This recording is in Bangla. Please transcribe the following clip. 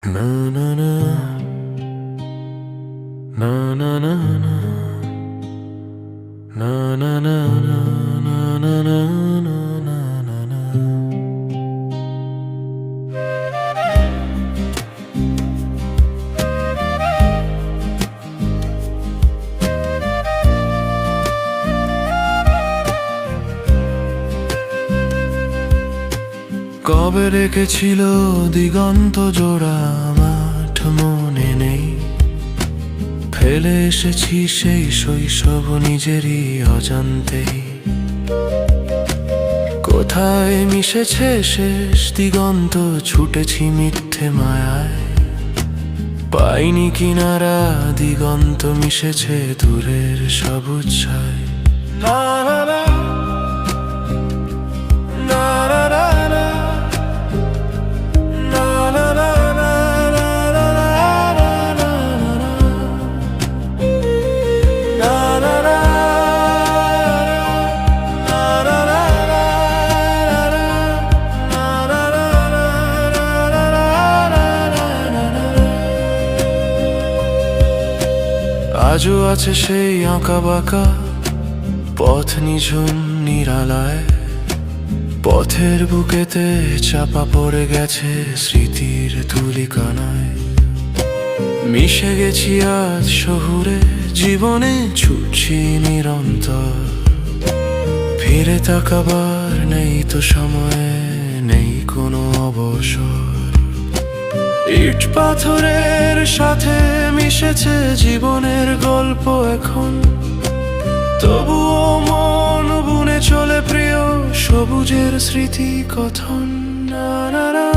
Na na na na na na na na na na na na na na. কবে রেখেছিল দিগন্ত জোড়া মাঠ মনে নেই, ফেলে এসেছি সেই শৈশব নিজেরই অজান্তেই। কোথায় মিশেছে শেষ দিগন্ত, ছুটেছি মিথ্যে মায়ায়, পাইনি কিনারা দিগন্ত মিশেছে দূরের সবুজ ছায়। না না না না না না না আজও আছে সেই আঁকা বাঁকা পথ নিঝুম নিরালায়, পথের বুকেতে চাপা পড়ে গেছে স্মৃতির তুলিকানায়। মিশে গেছি আজ শহুরে জীবনে, ছুটছি নিরন্তর, ফিরে তাকাবার নেই তো সময়ে, নেই কোনো অবসর। ইট পাথরের সাথে মিশেছে জীবনের গল্প এখন, তবুও মন বুনে চলে প্রিয় সবুজের স্মৃতি কথন। না না না